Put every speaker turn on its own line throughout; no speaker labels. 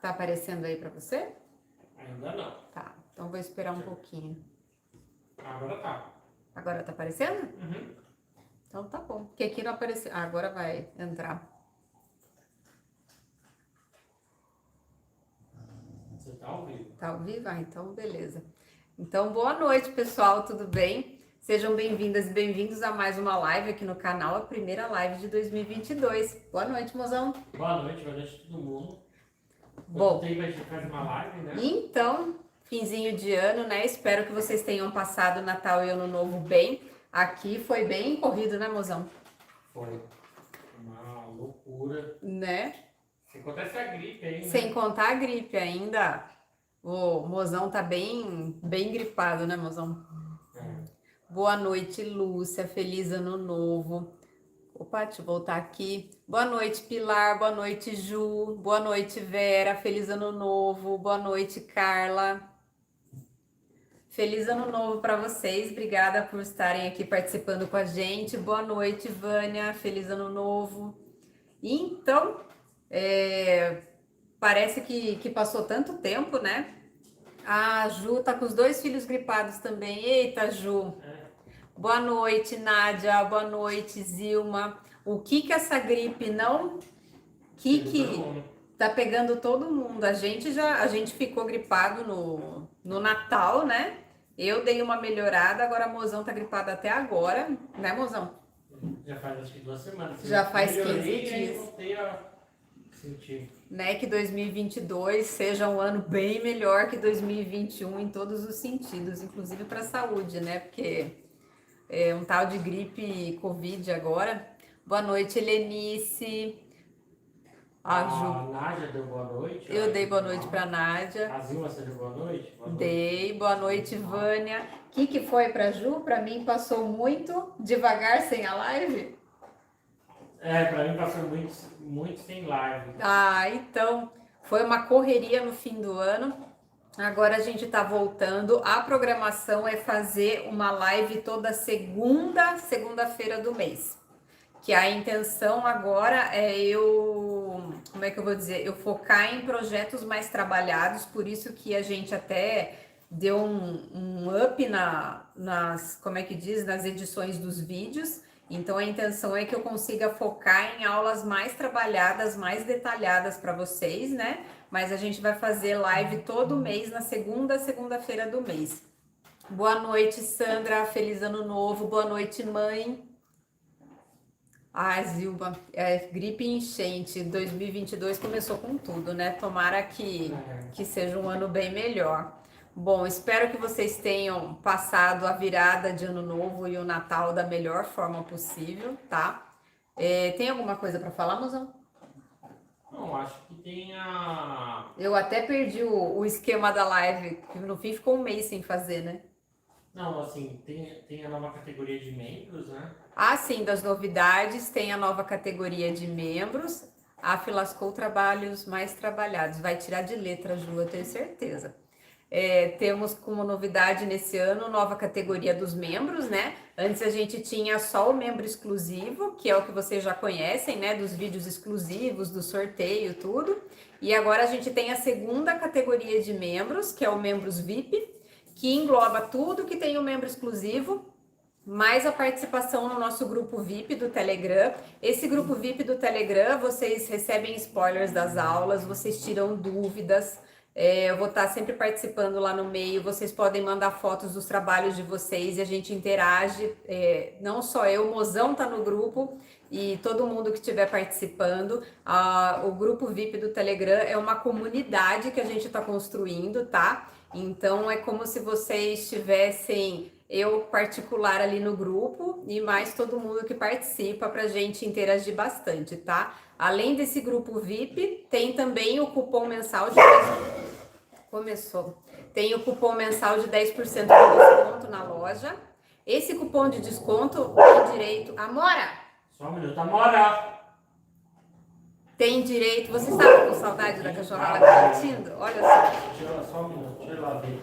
Tá aparecendo aí pra você?
Ainda não.
Tá, então vou esperar um pouquinho.
Agora tá.
Agora tá aparecendo?
Uhum.
Então tá bom. Porque aqui não apareceu. Ah, agora vai entrar.
Você tá ao vivo.
Tá ao vivo? Ah, então beleza. Então, boa noite, pessoal, tudo bem? Sejam bem-vindas e bem-vindos a mais uma live aqui no canal, a primeira live de 2022. Boa noite, mozão.
Boa noite a todo mundo.
Bom,
Tem vai fazer uma live, né?
então, finzinho de ano, né? Espero que vocês tenham passado o Natal e Ano Novo bem. Aqui foi bem corrido, né, mozão?
Foi uma loucura.
Né?
Sem contar essa gripe aí, né?
Sem contar a gripe ainda. O mozão tá bem gripado, né, mozão?
É.
Boa noite, Lúcia. Feliz Ano Novo. Opa, deixa eu voltar aqui. Boa noite, Pilar. Boa noite, Ju. Boa noite, Vera. Feliz Ano Novo. Boa noite, Carla. Feliz Ano Novo para vocês. Obrigada por estarem aqui participando com a gente. Boa noite, Vânia. Feliz Ano Novo. Então, parece que passou tanto tempo, né? A Ju tá com os 2 filhos gripados também. Eita, Ju. Boa noite, Nádia. Boa noite, Zilma. O que essa gripe não... tá pegando todo mundo. A gente ficou gripado no Natal, né? Eu dei uma melhorada, agora a mozão tá gripada até agora, né, mozão?
Já faz acho que 2 semanas.
Já faz 15
melhorei,
dias.
Aí voltei a sentir.
Né, que 2022 seja um ano bem melhor que 2021 em todos os sentidos, inclusive para a saúde, né? Porque é um tal de gripe Covid agora. Boa noite, Helenice. A Ju.
Nádia deu boa noite.
Eu dei boa noite para Nádia.
A Zilma, você deu boa noite? Boa noite.
Dei, boa noite, Vânia. O que foi pra Ju? Pra mim passou muito devagar sem a live?
Pra mim passou muito sem live.
Ah, então foi uma correria no fim do ano. Agora a gente tá voltando. A programação é fazer uma live toda segunda-feira do mês. Que a intenção agora é como é que eu vou dizer? Eu focar em projetos mais trabalhados, por isso que a gente até deu um up como é que diz? Nas edições dos vídeos. Então a intenção é que eu consiga focar em aulas mais trabalhadas, mais detalhadas para vocês, né? Mas a gente vai fazer live todo mês, na segunda-feira do mês. Boa noite, Sandra. Feliz Ano Novo. Boa noite, mãe. Ah, Zilba, gripe e enchente, 2022 começou com tudo, né? Tomara que seja um ano bem melhor. Bom, espero que vocês tenham passado a virada de Ano Novo e o Natal da melhor forma possível, tá? Tem alguma coisa para falar, mozão?
Não, acho que tem a...
Eu até perdi o esquema da live, que no fim ficou um mês sem fazer, né?
Não, assim, tem a nova categoria de membros, né?
Ah, sim, das novidades, tem a nova categoria de membros. A Filascou Trabalhos Mais Trabalhados. Vai tirar de letra, Ju, eu tenho certeza. Temos como novidade nesse ano nova categoria dos membros, né? Antes a gente tinha só o membro exclusivo, que é o que vocês já conhecem, né? Dos vídeos exclusivos, do sorteio, tudo. E agora a gente tem a segunda categoria de membros, que é o membros VIP, que engloba tudo que tem o membro exclusivo, mais a participação no nosso grupo VIP do Telegram. Esse grupo VIP do Telegram, vocês recebem spoilers das aulas, vocês tiram dúvidas. Eu vou estar sempre participando lá no meio. Vocês podem mandar fotos dos trabalhos de vocês e a gente interage. Não só eu, o mozão tá no grupo e todo mundo que estiver participando. O grupo VIP do Telegram é uma comunidade que a gente está construindo, tá? Então é como se vocês tivessem eu particular ali no grupo e mais todo mundo que participa pra gente interagir bastante, tá? Além desse grupo VIP, tem também o cupom mensal de... Começou. Tem o cupom mensal de 10% de desconto na loja. Esse cupom de desconto tem direito... Amora!
Só um minuto, Amora!
Tem direito... Você estava com saudade da cachorrada latindo? Olha só.
Só um minuto, deixa eu ir lá ver.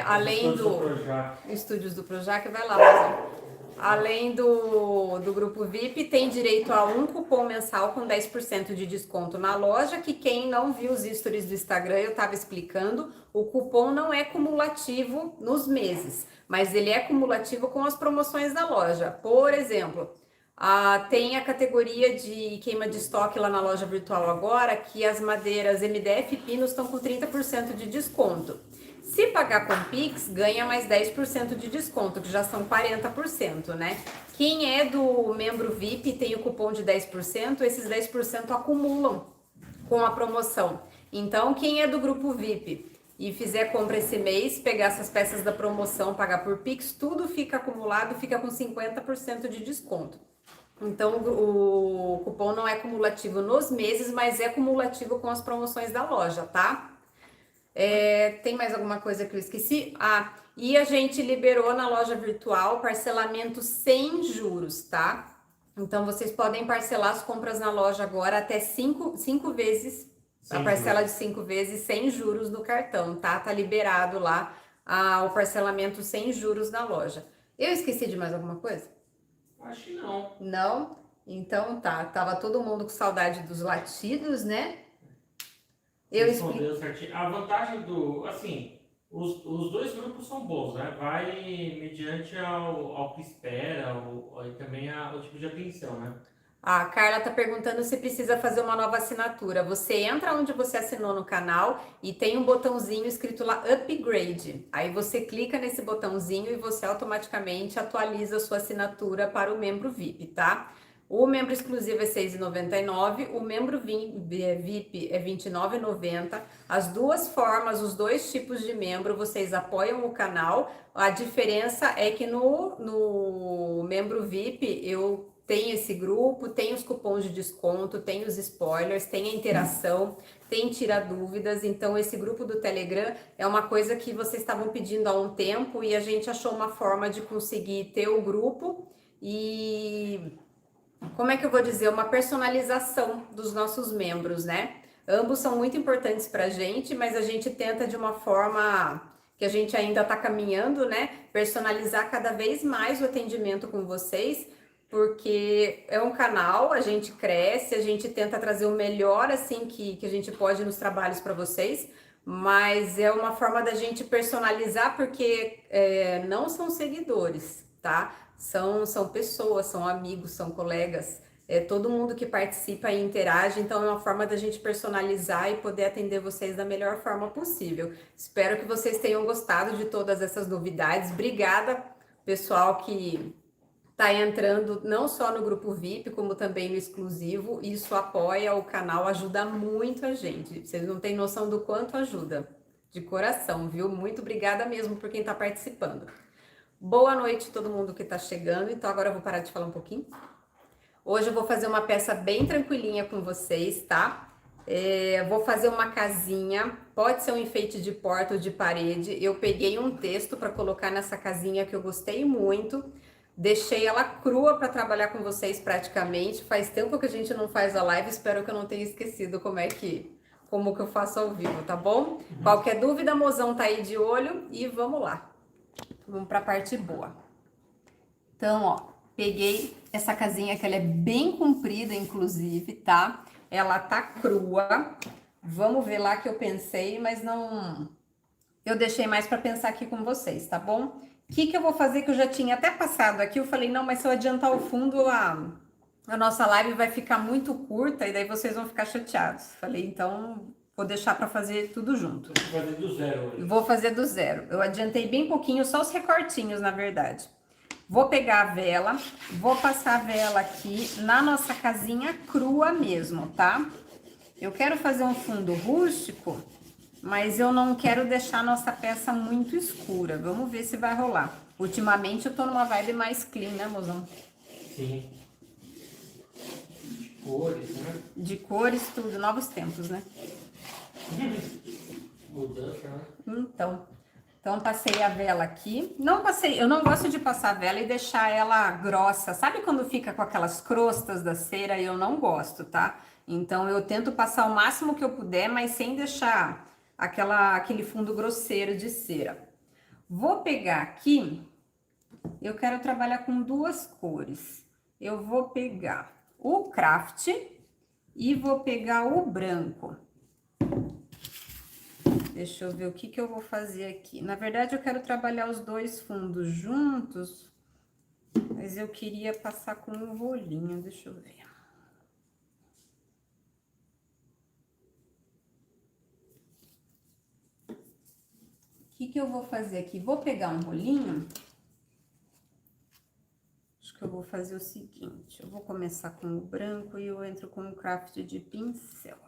Além do
Projac.
Estúdios do Projac, vai lá, mas Além do grupo VIP, tem direito a um cupom mensal com 10% de desconto na loja, que quem não viu os stories do Instagram, eu estava explicando, o cupom não é cumulativo nos meses, mas ele é cumulativo com as promoções da loja. Por exemplo, tem a categoria de queima de estoque lá na loja virtual agora, que as madeiras MDF e pinos estão com 30% de desconto. Se pagar com Pix, ganha mais 10% de desconto, que já são 40%, né? Quem é do membro VIP e tem o cupom de 10%, esses 10% acumulam com a promoção. Então, quem é do grupo VIP e fizer compra esse mês, pegar essas peças da promoção, pagar por Pix, tudo fica acumulado, fica com 50% de desconto. Então, o cupom não é cumulativo nos meses, mas é cumulativo com as promoções da loja, tá? Tem mais alguma coisa que eu esqueci? E a gente liberou na loja virtual parcelamento sem juros, tá? Então, vocês podem parcelar as compras na loja agora até cinco vezes, a parcela de 5 vezes sem juros no cartão, tá? Tá liberado lá o parcelamento sem juros na loja. Eu esqueci de mais alguma coisa?
Acho que não.
Não? Então tá, tava todo mundo com saudade dos latidos, né? Eu
Respondeu certinho. A vantagem assim, os dois grupos são bons, né? Vai mediante ao que espera, e também o tipo de atenção, né?
A Carla tá perguntando se precisa fazer uma nova assinatura. Você entra onde você assinou no canal e tem um botãozinho escrito lá Upgrade. Aí você clica nesse botãozinho e você automaticamente atualiza a sua assinatura para o membro VIP, tá? O membro exclusivo é R$ 6,99, o membro VIP é R$ 29,90. As duas formas, os dois tipos de membro, vocês apoiam o canal. A diferença é que no membro VIP eu tenho esse grupo, tem os cupons de desconto, tem os spoilers, tem a interação, tem tira dúvidas. Então esse grupo do Telegram é uma coisa que vocês estavam pedindo há um tempo e a gente achou uma forma de conseguir ter o grupo e, como é que eu vou dizer, uma personalização dos nossos membros, né? Ambos são muito importantes pra gente, mas a gente tenta de uma forma que a gente ainda tá caminhando, né? Personalizar cada vez mais o atendimento com vocês, porque é um canal, a gente cresce, a gente tenta trazer o melhor assim que a gente pode nos trabalhos para vocês, mas é uma forma da gente personalizar, porque não são seguidores, tá? São pessoas, são amigos, são colegas, todo mundo que participa e interage, então é uma forma da gente personalizar e poder atender vocês da melhor forma possível. Espero que vocês tenham gostado de todas essas novidades. Obrigada, pessoal, que tá entrando não só no grupo VIP, como também no exclusivo. Isso apoia o canal, ajuda muito a gente. Vocês não têm noção do quanto ajuda. De coração, viu? Muito obrigada mesmo por quem tá participando. Boa noite a todo mundo que tá chegando. Então agora eu vou parar de falar um pouquinho. Hoje eu vou fazer uma peça bem tranquilinha com vocês, tá? Vou fazer uma casinha, pode ser um enfeite de porta ou de parede. Eu peguei um texto para colocar nessa casinha que eu gostei muito. Deixei ela crua para trabalhar com vocês praticamente. Faz tempo que a gente não faz a live, espero que eu não tenha esquecido como que eu faço ao vivo, tá bom? Qualquer dúvida, mozão tá aí de olho e vamos lá. Vamos para a parte boa. Então, ó, peguei essa casinha que ela é bem comprida, inclusive, tá? Ela tá crua. Vamos ver lá que eu pensei, mas não... Eu deixei mais para pensar aqui com vocês, tá bom? O que eu vou fazer, que eu já tinha até passado aqui, eu falei, não, mas se eu adiantar o fundo, a nossa live vai ficar muito curta e daí vocês vão ficar chateados. Falei, então, vou deixar para fazer tudo junto.
Vou fazer do zero hoje.
Vou fazer do zero. Eu adiantei bem pouquinho, só os recortinhos, na verdade. Vou pegar a vela, vou passar a vela aqui na nossa casinha crua mesmo, tá? Eu quero fazer um fundo rústico, mas eu não quero deixar a nossa peça muito escura. Vamos ver se vai rolar. Ultimamente eu tô numa vibe mais clean, né, mozão?
Sim. De cores, né?
De cores, tudo. Novos tempos, né?
Mudança, né?
Então passei a vela aqui. Eu não gosto de passar a vela e deixar ela grossa. Sabe quando fica com aquelas crostas da cera? Eu não gosto, tá? Então eu tento passar o máximo que eu puder, mas sem deixar aquele fundo grosseiro de cera. Vou pegar aqui Eu quero trabalhar com duas cores. Eu vou pegar o craft e vou pegar o branco. Deixa eu ver o que que eu vou fazer aqui. Na verdade, eu quero trabalhar os dois fundos juntos, mas eu queria passar com um rolinho, deixa eu ver. O que que eu vou fazer aqui? Vou pegar um rolinho. Acho que eu vou fazer o seguinte, eu vou começar com o branco e eu entro com o craft de pincel.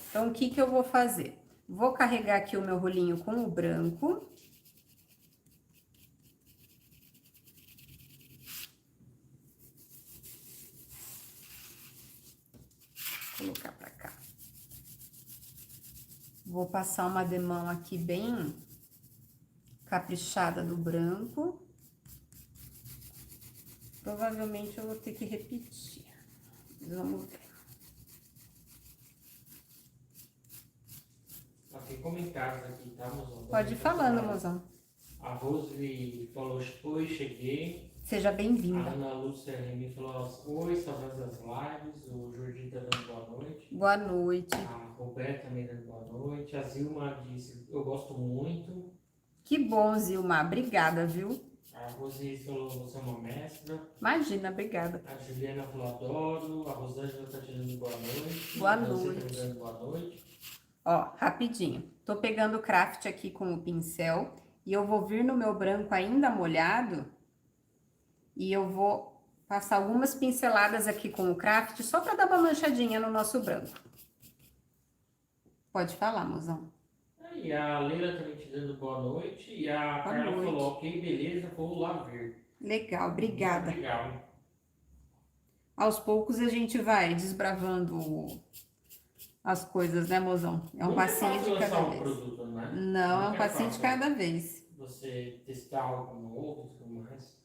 Então, o que que eu vou fazer? Vou carregar aqui o meu rolinho com o branco. Vou colocar pra cá. Vou passar uma demão aqui bem caprichada do branco. Provavelmente eu vou ter que repetir. Vamos ver.
Tem comentários aqui, tá, mozão?
Pode ir falando, mozão.
A Rose falou, oi, cheguei.
Seja
A
bem-vinda.
Ana Lúcia Remy falou, oi, saudades das lives. O Jorginho tá dando boa noite.
Boa noite.
A Roberta também dando boa noite. A Zilma disse, eu gosto muito.
Que bom, Zilma. Obrigada, viu?
A Rose falou, você é uma mestra.
Imagina, obrigada.
A Juliana falou, adoro. A Rosângela tá te dando boa noite.
Boa
Você
noite.
tá dando boa noite.
Ó, rapidinho. Tô pegando o craft aqui com o pincel e eu vou vir no meu branco ainda molhado e eu vou passar algumas pinceladas aqui com o craft só para dar uma manchadinha no nosso branco. Pode falar, mozão.
E a Leila também te dando boa noite. E a Carla falou, ok, beleza, vou lá ver.
Legal, obrigada.
Legal.
Aos poucos a gente vai desbravando as coisas, né, mozão? É um passinho de cada vez.
Produto, né?
Não, é um passinho de cada vez.
Você testar algo novo e tudo mais.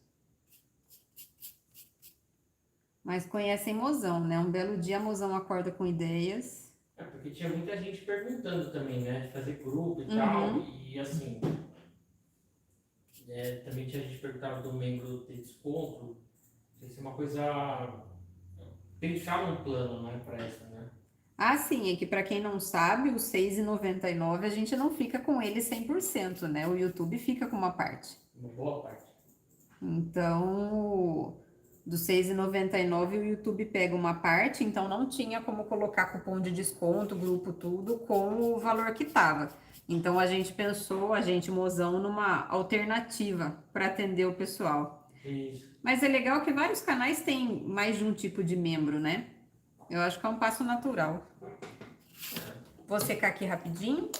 Mas conhecem mozão, né? Um belo dia mozão acorda com ideias.
É, porque tinha muita gente perguntando também, né? De fazer grupo e tal. E assim, também tinha gente perguntando do membro ter desconto. Isso é uma coisa. Pensar um plano, né? Pra essa, né?
Ah, sim, é que para quem não sabe, o R$ 6,99 a gente não fica com ele 100%, né? O YouTube fica com uma parte.
Uma boa parte.
Então, do R$ 6,99 o YouTube pega uma parte, então não tinha como colocar cupom de desconto, grupo, tudo, com o valor que tava. Então, a gente pensou, a gente mozão, numa alternativa para atender o pessoal.
Isso.
Mas é legal que vários canais têm mais de um tipo de membro, né? Eu acho que é um passo natural. Vou secar aqui rapidinho.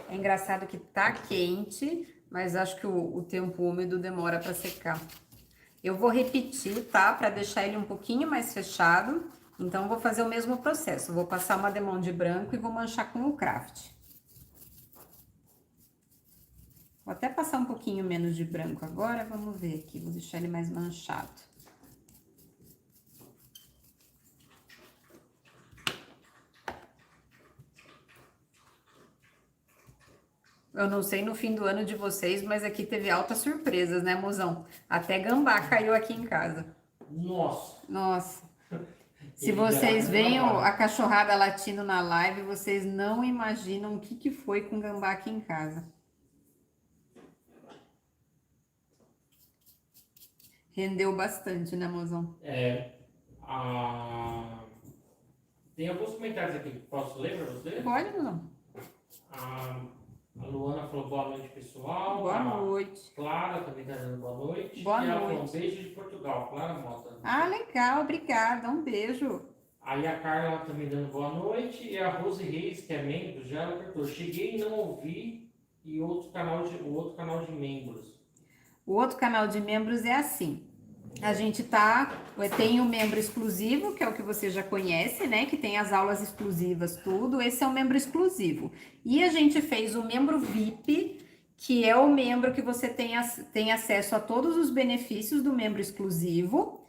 É engraçado que tá quente, mas acho que o tempo úmido demora para secar. Eu vou repetir, tá? Para deixar ele um pouquinho mais fechado. Então, vou fazer o mesmo processo. Vou passar uma demão de branco e vou manchar com o craft. Vou até passar um pouquinho menos de branco agora. Vamos ver aqui, vou deixar ele mais manchado. Eu não sei no fim do ano de vocês, mas aqui teve altas surpresas, né, mozão? Até gambá caiu aqui em casa.
Nossa!
Nossa. Se vocês veem a cachorrada latindo na live, vocês não imaginam o que foi com o gambá aqui em casa. Rendeu bastante, né, mozão?
Tem alguns comentários aqui que posso ler para você?
Pode, mozão.
A Luana falou boa noite, pessoal.
Boa noite.
Clara também está dando boa noite.
Boa
noite.
Ela
falou um beijo de Portugal, Clara Mota.
Legal, obrigada. Um beijo.
Aí a Carla também dando boa noite. E a Rose Reis, que é membro, já apertou. Cheguei e não ouvi. E o outro canal de membros.
O outro canal de membros é assim. A gente tem o membro exclusivo, que é o que você já conhece, né? Que tem as aulas exclusivas, tudo. Esse é o membro exclusivo. E a gente fez o membro VIP, que é o membro que você tem acesso a todos os benefícios do membro exclusivo.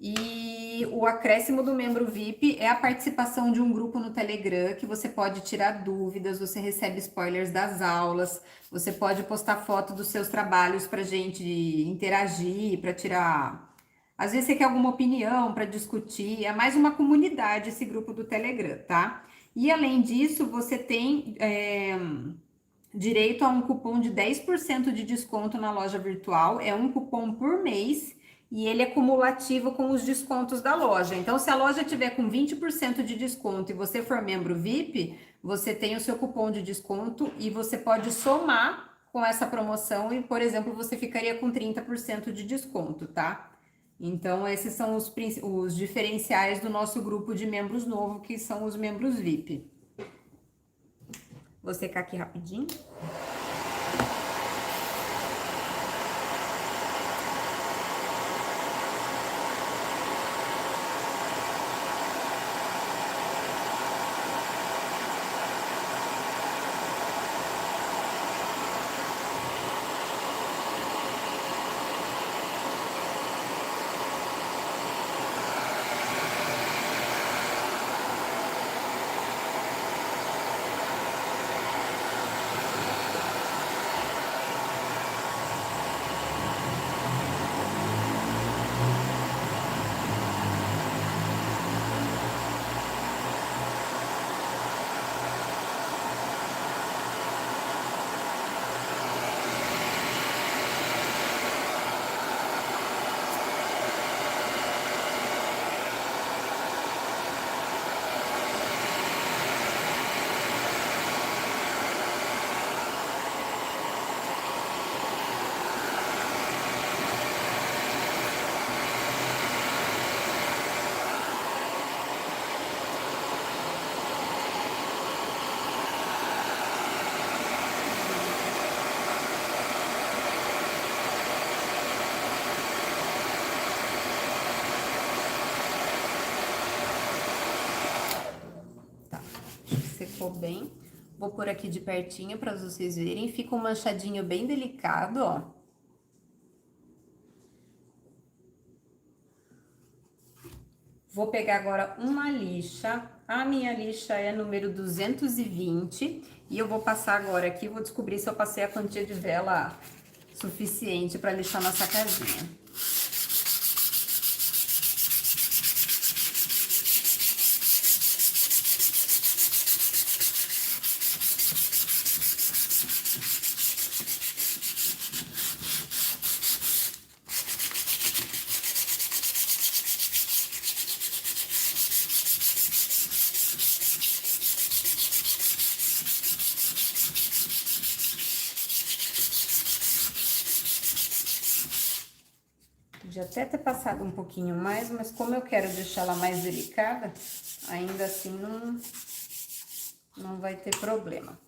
E o acréscimo do membro VIP é a participação de um grupo no Telegram, que você pode tirar dúvidas, você recebe spoilers das aulas, você pode postar foto dos seus trabalhos para gente interagir, para tirar. Às vezes você quer alguma opinião para discutir, é mais uma comunidade esse grupo do Telegram, tá? E além disso, você tem direito a um cupom de 10% de desconto na loja virtual, é um cupom por mês. E ele é cumulativo com os descontos da loja. Então, se a loja tiver com 20% de desconto e você for membro VIP, você tem o seu cupom de desconto e você pode somar com essa promoção e, por exemplo, você ficaria com 30% de desconto, tá? Então, esses são os diferenciais do nosso grupo de membros novo, que são os membros VIP. Vou secar aqui rapidinho. Secou bem. Vou pôr aqui de pertinho para vocês verem. Fica um manchadinho bem delicado, ó. Vou pegar agora uma lixa. A minha lixa é número 220. E eu vou passar agora aqui, vou descobrir se eu passei a quantia de vela suficiente para lixar nossa casinha. Podia até ter passado um pouquinho mais, mas como eu quero deixar ela mais delicada, ainda assim não vai ter problema.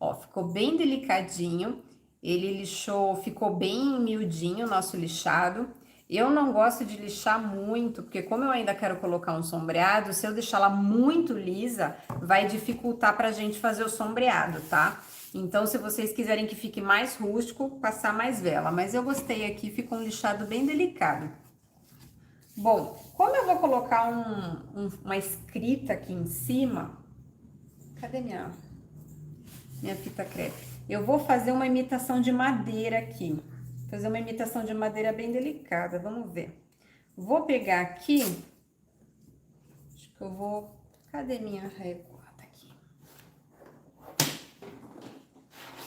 Ó, ficou bem delicadinho, ele lixou, ficou bem miudinho o nosso lixado. Eu não gosto de lixar muito, porque como eu ainda quero colocar um sombreado, se eu deixar ela muito lisa, vai dificultar pra gente fazer o sombreado, tá? Então, se vocês quiserem que fique mais rústico, passar mais vela. Mas eu gostei aqui, ficou um lixado bem delicado. Bom, como eu vou colocar uma escrita aqui em cima... Cadê minha fita crepe? Eu vou fazer uma imitação de madeira aqui. Fazer uma imitação de madeira bem delicada, vamos ver. Vou pegar aqui Eu vou... Cadê minha régua? Tá aqui.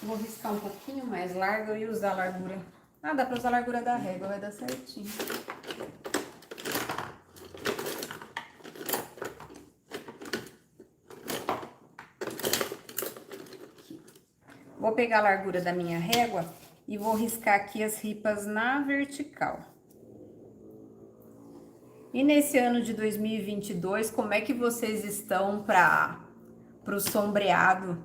Vou riscar um pouquinho mais larga e usar a largura. Ah, dá pra usar a largura da régua, vai dar certinho. Vou pegar a largura da minha régua e vou riscar aqui as ripas na vertical. E nesse ano de 2022, como é que vocês estão para o sombreado?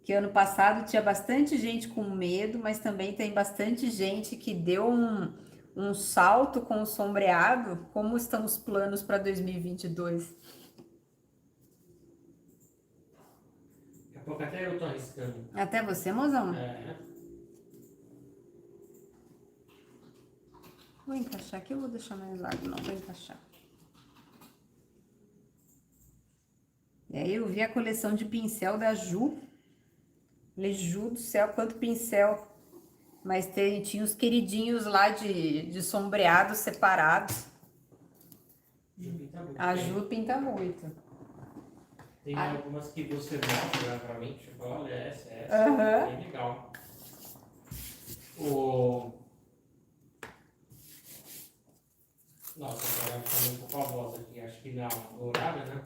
Que ano passado tinha bastante gente com medo, mas também tem bastante gente que deu um salto com o sombreado. Como estão os planos para 2022?
Daqui a pouco até eu tô arriscando.
Até você, mozão?
É.
Vou encaixar aqui, eu vou deixar mais largo, não, vou encaixar. E aí eu vi a coleção de pincel da Ju. Falei, Ju do céu, quanto pincel. Mas tinha os queridinhos lá de sombreado separados. A Ju pinta muito.
Tem algumas que você mostra pra mim, tipo, olha, essa, bem legal. Nossa, agora ficando um pouco a voz aqui, acho que na dourada, né?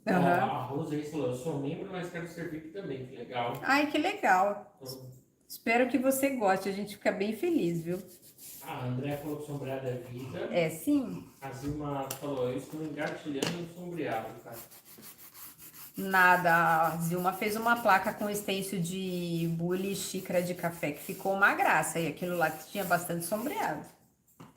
A Rosa aí falou, eu sou membro, mas quero servir aqui também, que legal.
Ai, que legal.
Então,
Espero que você goste, a gente fica bem feliz, viu?
a André falou que sombreado é vida.
É, sim.
A Zilma falou, eu estou engatilhando um sombreado, cara.
Nada, a Zilma fez uma placa com stencil de bule e xícara de café, que ficou uma graça, e aquilo lá que tinha bastante sombreado.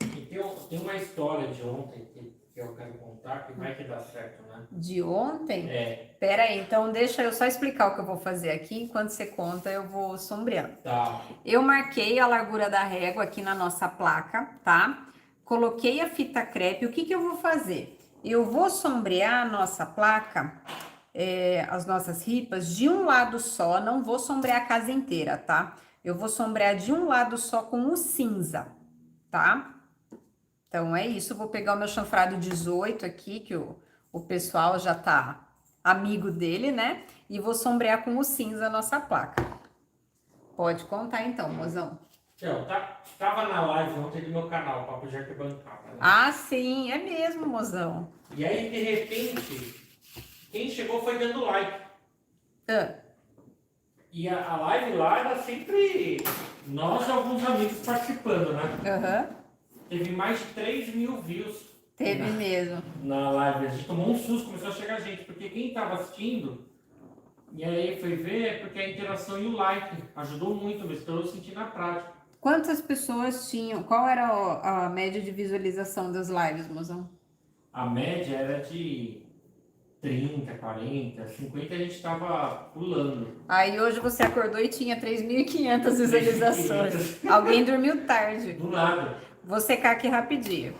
E tem uma história de ontem que eu quero contar, que vai que dá certo, né?
De ontem?
É.
Pera aí, então deixa eu só explicar o que eu vou fazer aqui, enquanto você conta eu vou sombreando.
Tá.
Eu marquei a largura da régua aqui na nossa placa, tá? Coloquei a fita crepe, o que que eu vou fazer? Eu vou sombrear a nossa placa, as nossas ripas, de um lado só, não vou sombrear a casa inteira, tá? Eu vou sombrear de um lado só com o cinza, tá? Então, é isso, eu vou pegar o meu chanfrado 18 aqui, que o pessoal já tá amigo dele, né? E vou sombrear com o cinza a nossa placa. Pode contar então, mozão.
Então, tava na live ontem do meu canal, Papo de Arquibancada, né?
Ah, sim, é mesmo, mozão.
E aí, de repente, quem chegou foi dando like. E a live lá era sempre nós e alguns amigos participando, né? Teve mais de 3.000 views.
Teve mesmo.
Na live. A gente tomou um susto, começou a chegar gente, porque quem tava assistindo, e aí foi ver, porque a interação e o like ajudou muito, mas eu senti na prática.
Quantas pessoas tinham? Qual era a média de visualização das lives, mozão?
A média era de 30, 40, 50 a gente tava pulando.
Aí hoje você acordou e tinha 3.500 visualizações. Alguém dormiu tarde.
Do nada.
Vou secar aqui rapidinho.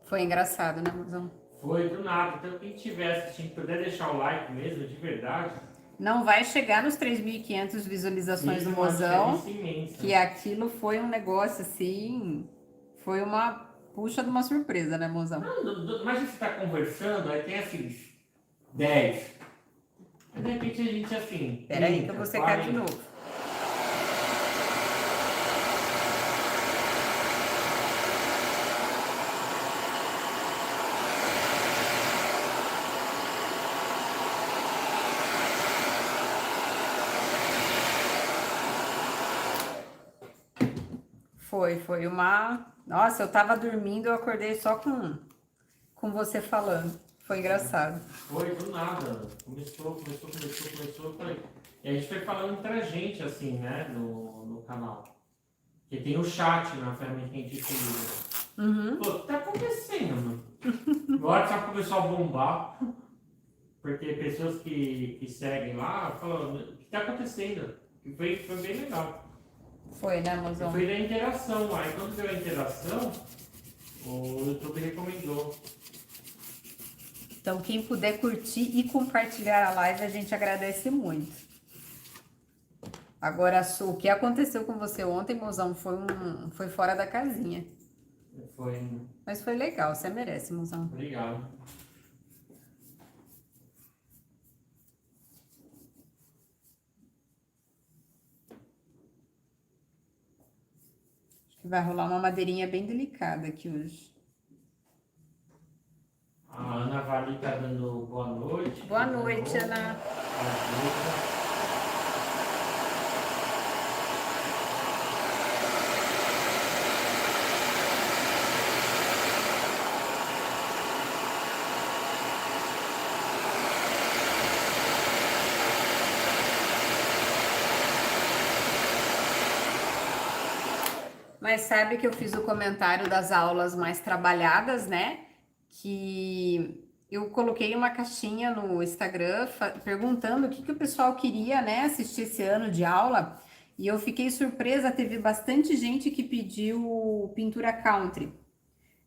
Foi engraçado, né, mozão?
Foi do nada. Então quem estiver assistindo, puder deixar o like mesmo, de verdade.
Não vai chegar nos 3.500 visualizações do mozão, que aquilo foi um negócio assim, foi uma puxa de uma surpresa, né, mozão?
Não, mas você tá conversando, aí tem assim, 10. Aí de repente a gente assim.
Peraí que eu vou secar de novo. Foi uma... Nossa, eu tava dormindo, eu acordei só com você falando. Foi engraçado.
Foi do nada. Começou. Foi... E a gente foi falando entre a gente, assim, né, no canal. Porque tem o chat na ferramenta que a gente utiliza. Pô, o que tá acontecendo, mano? O WhatsApp começou a bombar. porque pessoas que seguem lá falam, o que está acontecendo? E foi bem legal.
Foi, né, mozão?
Foi da interação lá. E quando deu a interação, o YouTube recomendou.
Então, quem puder curtir e compartilhar a live, a gente agradece muito. Agora, Su, o que aconteceu com você ontem, mozão, foi fora da casinha.
Foi.
Mas foi legal, você merece, mozão.
Obrigado.
Acho que vai rolar uma madeirinha bem delicada aqui hoje.
A Ana Vali tá dando boa noite.
Boa noite, Ana.
Boa noite.
Mas sabe que eu fiz o comentário das aulas mais trabalhadas, né? Que eu coloquei uma caixinha no Instagram perguntando o que o pessoal queria, né, assistir esse ano de aula. E eu fiquei surpresa, teve bastante gente que pediu pintura country.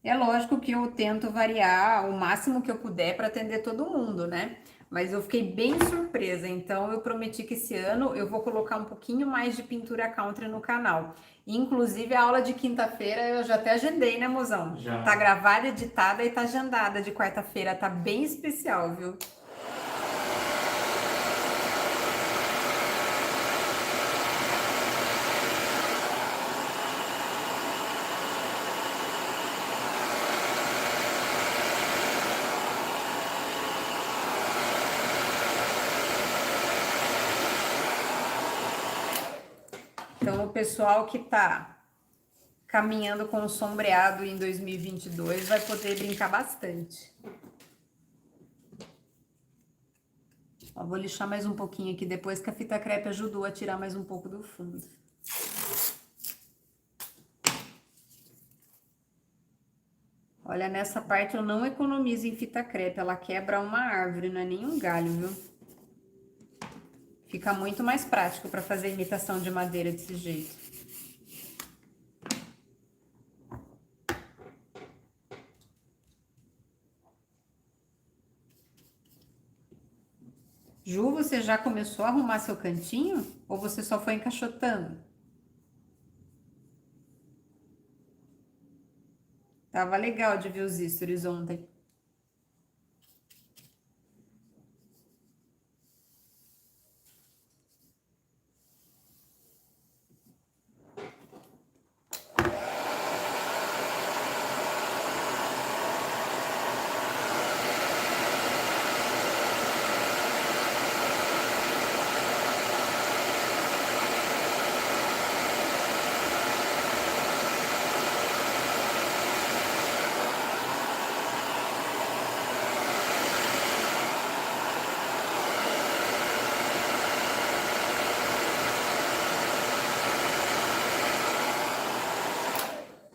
É lógico que eu tento variar o máximo que eu puder para atender todo mundo, né? Mas eu fiquei bem surpresa, então eu prometi que esse ano eu vou colocar um pouquinho mais de pintura country no canal. Inclusive a aula de quinta-feira eu já até agendei, né, mozão?
Já.
Tá gravada, editada e tá agendada de quarta-feira, tá bem especial, viu? Então, o pessoal que tá caminhando com o sombreado em 2022 vai poder brincar bastante. Ó, vou lixar mais um pouquinho aqui depois que a fita crepe ajudou a tirar mais um pouco do fundo. Olha, nessa parte eu não economizo em fita crepe, ela quebra uma árvore, não é nem um galho, viu? Fica muito mais prático para fazer imitação de madeira desse jeito. Ju, você já começou a arrumar seu cantinho? Ou você só foi encaixotando? Tava legal de ver os stories ontem.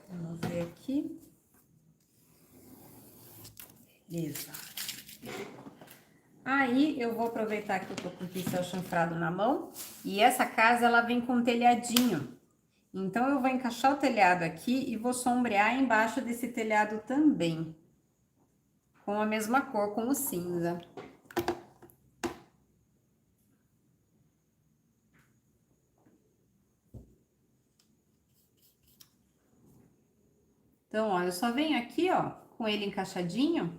Vamos ver aqui. Beleza. Aí eu vou aproveitar que eu tô com o pincel chanfrado na mão. E essa casa ela vem com um telhadinho. Então eu vou encaixar o telhado aqui e vou sombrear embaixo desse telhado também. Com a mesma cor, com o cinza. Então, ó, eu só venho aqui, ó, com ele encaixadinho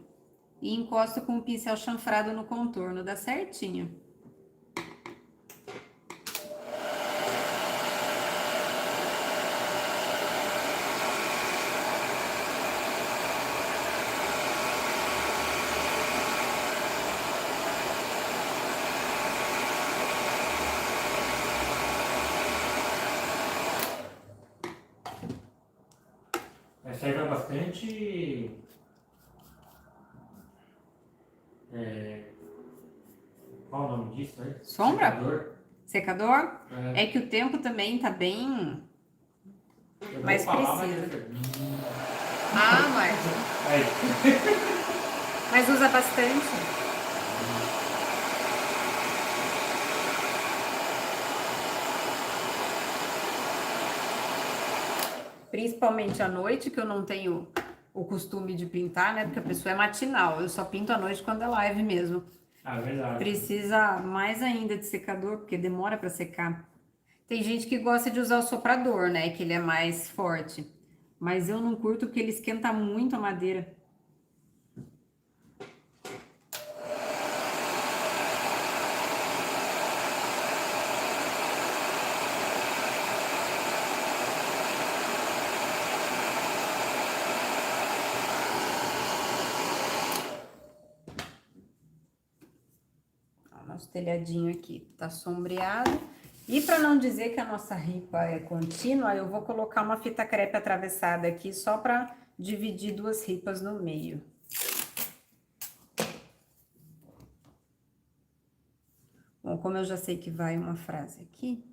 e encosto com o pincel chanfrado no contorno, dá certinho.
Serve bastante. Qual o nome disso, né?
Sombra?
Secador.
Secador? É que o tempo também tá bem
Eu
mais
vou falar,
preciso.
mas...
Ah, mas
Aí.
usa bastante. Principalmente à noite, que eu não tenho o costume de pintar, né? Porque a pessoa é matinal. Eu só pinto à noite quando é live mesmo.
Ah, é verdade.
Precisa mais ainda de secador, porque demora para secar. Tem gente que gosta de usar o soprador, né? Que ele é mais forte. Mas eu não curto porque ele esquenta muito a madeira. Ó, nosso telhadinho aqui tá sombreado. E para não dizer que a nossa ripa é contínua, eu vou colocar uma fita crepe atravessada aqui só para dividir duas ripas no meio. Bom, como eu já sei que vai uma frase aqui,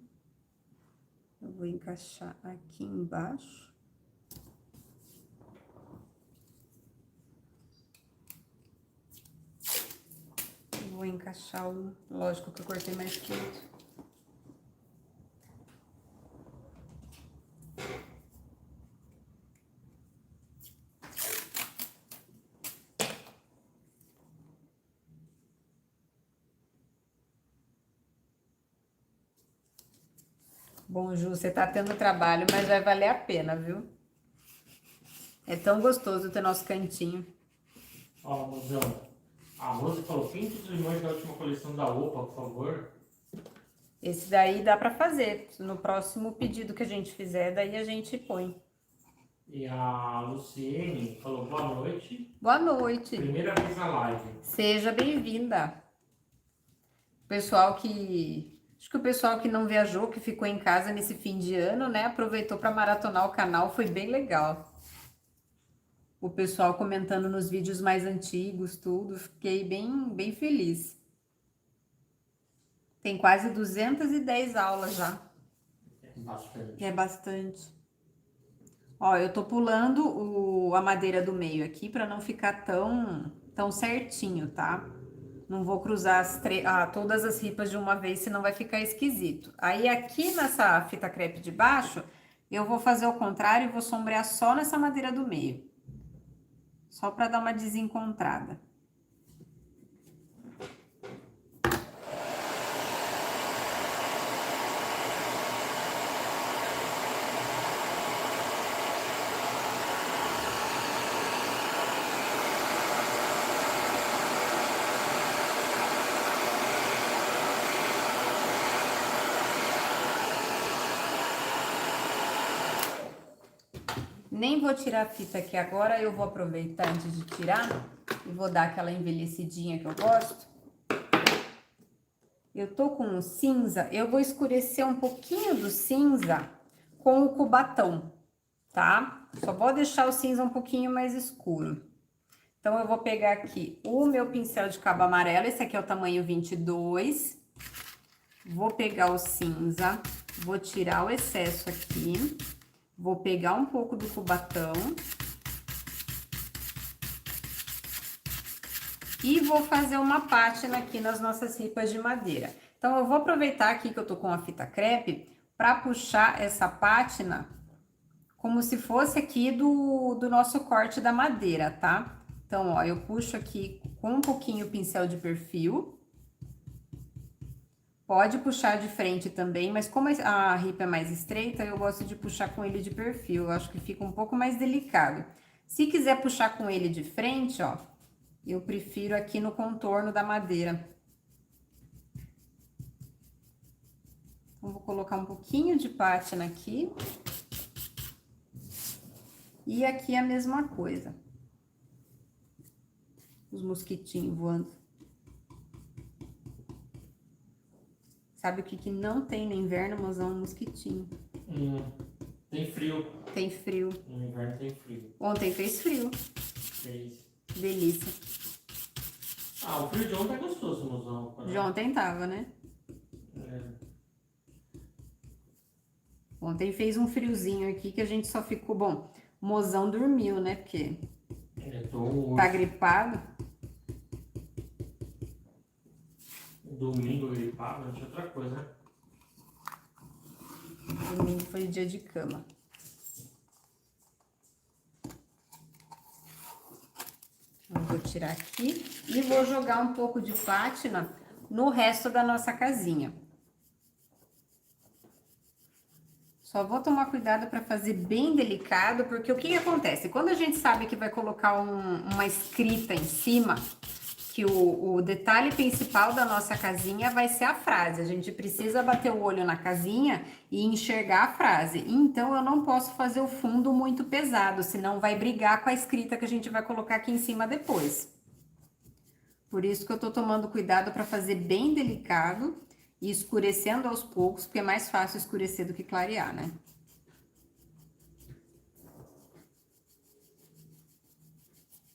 eu vou encaixar aqui embaixo. Vou encaixar o... Lógico que eu cortei mais curto. Bom, Ju, você tá tendo trabalho, mas vai valer a pena, viu? É tão gostoso ter nosso cantinho.
Ó, mozão. A Rose falou, pinta os limões da última coleção da OPA, por favor.
Esse daí dá pra fazer. No próximo pedido que a gente fizer, daí a gente põe.
E a Luciene falou, boa noite.
Boa noite.
Primeira vez na live.
Seja bem-vinda. Pessoal que... Acho que o pessoal que não viajou, que ficou em casa nesse fim de ano, né? Aproveitou para maratonar o canal, foi bem legal. O pessoal comentando nos vídeos mais antigos, tudo. Fiquei bem feliz. Tem quase 210 aulas já.
Bastante.
É bastante. Ó, eu tô pulando a madeira do meio aqui para não ficar tão certinho, tá? Não vou cruzar todas as ripas de uma vez, senão vai ficar esquisito. Aí aqui nessa fita crepe de baixo, eu vou fazer o contrário e vou sombrear só nessa madeira do meio. Só para dar uma desencontrada. Nem vou tirar a fita aqui agora, eu vou aproveitar antes de tirar e vou dar aquela envelhecidinha que eu gosto. Eu tô com um cinza, eu vou escurecer um pouquinho do cinza com o cubatão, tá? Só vou deixar o cinza um pouquinho mais escuro. Então, eu vou pegar aqui o meu pincel de cabo amarelo, esse aqui é o tamanho 22. Vou pegar o cinza, vou tirar o excesso aqui. Vou pegar um pouco do cubatão. E vou fazer uma pátina aqui nas nossas ripas de madeira. Então, eu vou aproveitar aqui que eu tô com a fita crepe para puxar essa pátina como se fosse aqui do nosso corte da madeira, tá? Então, ó, eu puxo aqui com um pouquinho o pincel de perfil. Pode puxar de frente também, mas como a ripa é mais estreita, eu gosto de puxar com ele de perfil. Eu acho que fica um pouco mais delicado. Se quiser puxar com ele de frente, ó, eu prefiro aqui no contorno da madeira. Então, vou colocar um pouquinho de pátina aqui. E aqui a mesma coisa. Os mosquitinhos voando. Sabe o que não tem no inverno, mozão? Um mosquitinho.
Tem frio.
Tem frio.
No inverno tem frio.
Ontem fez frio.
Fez.
Delícia.
Ah, o frio de ontem é gostoso, mozão.
De ontem tava, né?
É.
Ontem fez um friozinho aqui que a gente só ficou... Bom, o mozão dormiu, né? Porque tá gripado.
Domingo gripado, não tinha outra coisa, né?
Domingo foi dia de cama. tirar aqui e vou jogar um pouco de pátina no resto da nossa casinha. Só vou tomar cuidado para fazer bem delicado, porque o que acontece? Quando a gente sabe que vai colocar uma escrita em cima, que o detalhe principal da nossa casinha vai ser a frase. A gente precisa bater o olho na casinha e enxergar a frase. Então, eu não posso fazer o fundo muito pesado, senão vai brigar com a escrita que a gente vai colocar aqui em cima depois. Por isso que eu tô tomando cuidado para fazer bem delicado e escurecendo aos poucos, porque é mais fácil escurecer do que clarear, né?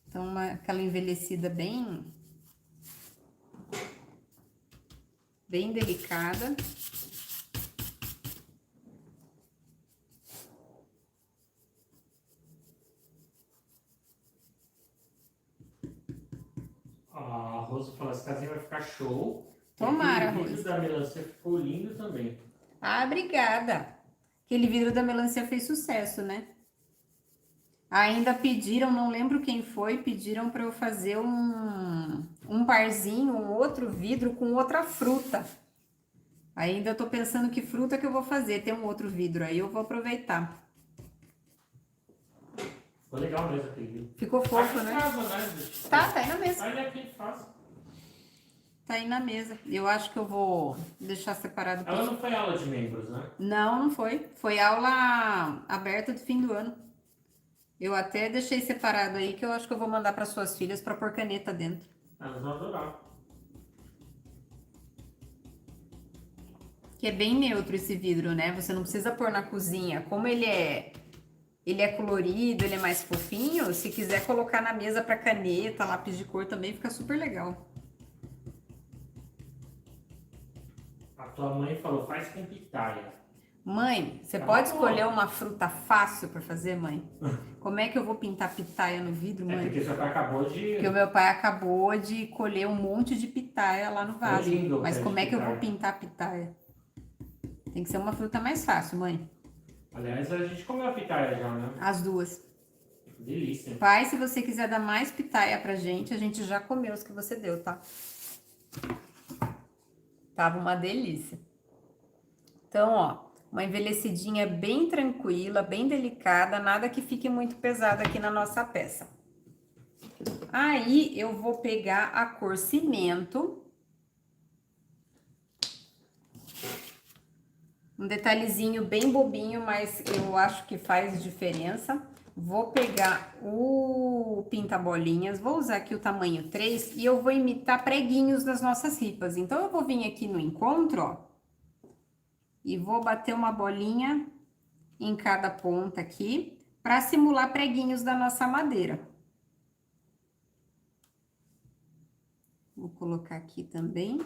Então, aquela envelhecida bem delicada.
A Rosa falou, essa casinha vai ficar show.
Tomara,
O vidro
Rosa.
da melancia ficou lindo também.
Ah, obrigada. Aquele vidro da melancia fez sucesso, né? Ainda pediram, não lembro quem foi, pediram para eu fazer um parzinho, um outro vidro com outra fruta. Ainda tô pensando que fruta que eu vou fazer. Tem um outro vidro aí, eu vou aproveitar.
Ficou legal mesmo aquele vidro.
Ficou fofo, né? Tá aí na mesa.
Olha aqui, fácil.
Tá aí na mesa. Eu acho que eu vou deixar separado.
Ela não foi aula de membros, né?
Não, não foi. Foi aula aberta de fim do ano. Eu até deixei separado aí, que eu acho que eu vou mandar para suas filhas para pôr caneta dentro.
Elas vão adorar.
Que é bem neutro esse vidro, né? Você não precisa pôr na cozinha. Como ele é colorido, ele é mais fofinho, se quiser colocar na mesa para caneta, lápis de cor também fica super legal.
A tua mãe falou, faz com pitaia.
Mãe, você
Tá
pode
bom.
escolher uma fruta fácil para fazer, mãe? Como é que eu vou pintar pitaia no vidro,
É
mãe?
porque seu pai acabou de...
Porque o meu pai acabou de colher um monte de pitaia lá no vaso.
lindo o
Mas
pé
como
de
é que eu vou
pitaia.
pintar pitaia? Tem que ser uma fruta mais fácil, mãe.
Aliás, a gente comeu a pitaia já, né?
As duas.
Delícia.
Pai, se você quiser dar mais pitaia pra gente, a gente já comeu os que você deu, tá? Tava uma delícia. Então, ó, uma envelhecidinha bem tranquila, bem delicada, nada que fique muito pesado aqui na nossa peça. Aí, eu vou pegar a cor cimento. Um detalhezinho bem bobinho, mas eu acho que faz diferença. Vou pegar o pinta-bolinhas, vou usar aqui o tamanho 3 e eu vou imitar preguinhos das nossas ripas. Então, eu vou vir aqui no encontro, ó, e vou bater uma bolinha em cada ponta aqui, para simular preguinhos da nossa madeira. Vou colocar aqui também.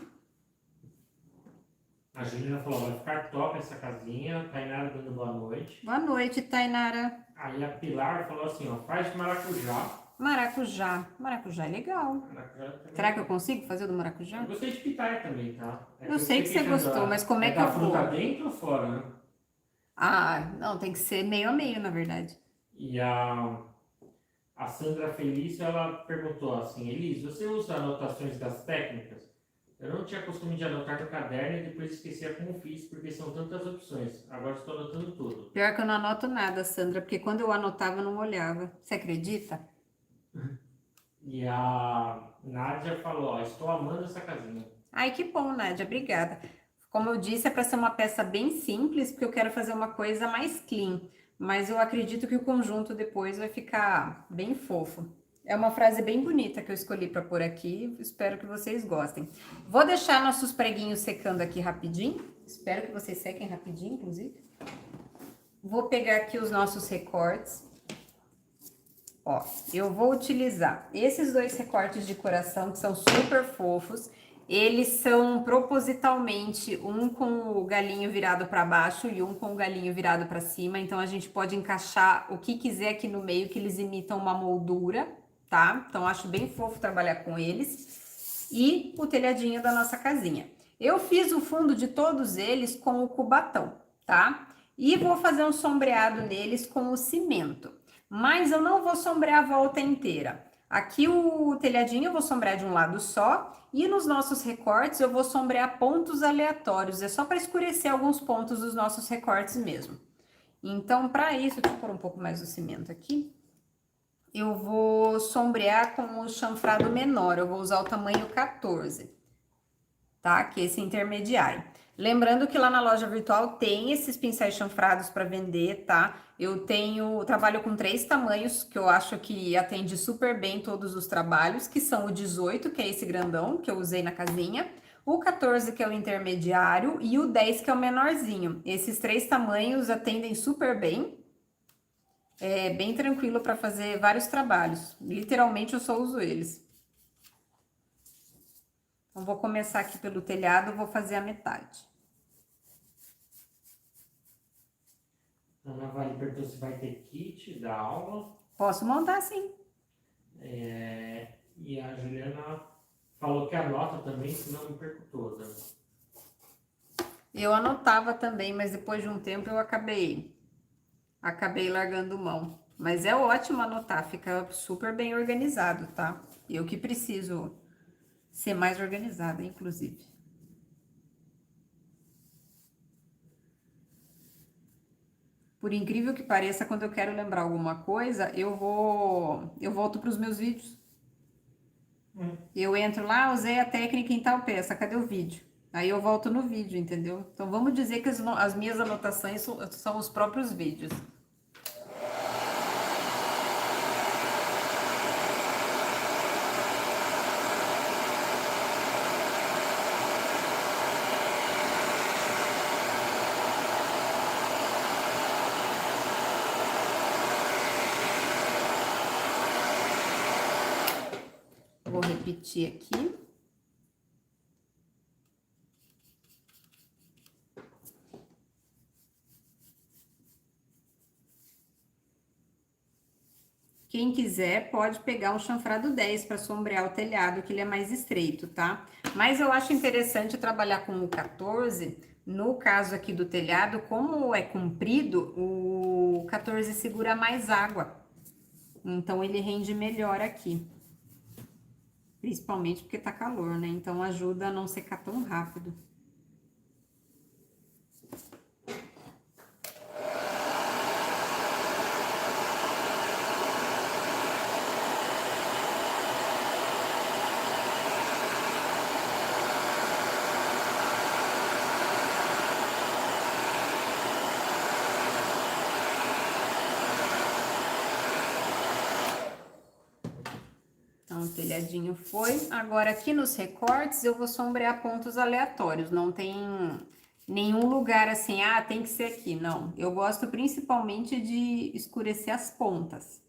A Juliana falou, vai ficar top essa casinha. Tainara dando boa noite.
Boa noite, Tainara.
Aí a Pilar falou assim, ó, faz de maracujá.
Maracujá. Maracujá é legal.
Maracujá também.
Será que eu consigo fazer o do maracujá?
Eu gostei de pitaia também, tá?
Eu sei que você gostou, mas como é que
da
eu vou?
fruta dentro ou fora, né?
Ah, não, tem que ser meio a meio, na verdade.
E a Sandra Felício, ela perguntou assim, Elis, você usa anotações das técnicas? Eu não tinha costume de anotar no caderno e depois esquecia como fiz, porque são tantas opções. Agora estou anotando tudo.
Pior que eu não anoto nada, Sandra, porque quando eu anotava, eu não olhava. Você acredita?
E a Nádia falou, ó, estou amando essa casinha.
Ai, que bom, Nádia, obrigada. Como eu disse, é para ser uma peça bem simples, porque eu quero fazer uma coisa mais clean. Mas eu acredito que o conjunto depois vai ficar bem fofo. É uma frase bem bonita que eu escolhi para pôr aqui, espero que vocês gostem. Vou deixar nossos preguinhos secando aqui rapidinho, espero que vocês sequem rapidinho, inclusive. Vou pegar aqui os nossos recortes. Ó, eu vou utilizar esses dois recortes de coração, que são super fofos. Eles são propositalmente um com o galinho virado para baixo e um com o galinho virado para cima. Então, a gente pode encaixar o que quiser aqui no meio, que eles imitam uma moldura, tá? Então, acho bem fofo trabalhar com eles. E o telhadinho da nossa casinha. Eu fiz o fundo de todos eles com o cubatão, tá? E vou fazer um sombreado neles com o cimento. Mas eu não vou sombrear a volta inteira. Aqui o telhadinho eu vou sombrear de um lado só, e nos nossos recortes eu vou sombrear pontos aleatórios, é só para escurecer alguns pontos dos nossos recortes mesmo. Então, para isso, deixa eu pôr um pouco mais do cimento aqui. Eu vou sombrear com o chanfrado menor, eu vou usar o tamanho 14, tá? Que é esse intermediário. Lembrando que lá na loja virtual tem esses pincéis chanfrados para vender, tá? Trabalho com 3 tamanhos, que eu acho que atende super bem todos os trabalhos, que são o 18, que é esse grandão, que eu usei na casinha, o 14, que é o intermediário, e o 10, que é o menorzinho. Esses 3 tamanhos atendem super bem. É bem tranquilo para fazer vários trabalhos. Literalmente, eu só uso eles. Então, vou começar aqui pelo telhado, vou fazer a metade.
Ana Vale perguntou se vai ter kit da aula.
Posso montar sim.
E a Juliana falou que anota também, senão me perco toda.
Eu anotava também, mas depois de um tempo eu acabei largando mão. Mas é ótimo anotar, fica super bem organizado, tá? Eu que preciso ser mais organizada, inclusive. Por incrível que pareça, quando eu quero lembrar alguma coisa, eu volto para os meus vídeos. Eu entro lá, usei a técnica em tal peça, cadê o vídeo? Aí eu volto no vídeo, entendeu? Então vamos dizer que as minhas anotações são os próprios vídeos. Vou repetir aqui. Quem quiser pode pegar um chanfrado 10 para sombrear o telhado, que ele é mais estreito, tá? Mas eu acho interessante trabalhar com o 14. No caso aqui do telhado, como é comprido, o 14 segura mais água. Então ele rende melhor aqui. Principalmente porque tá calor, né? Então ajuda a não secar tão rápido. Então, o telhadinho foi. Agora, aqui nos recortes, eu vou sombrear pontos aleatórios. Não tem nenhum lugar assim, ah, tem que ser aqui. Não, eu gosto principalmente de escurecer as pontas.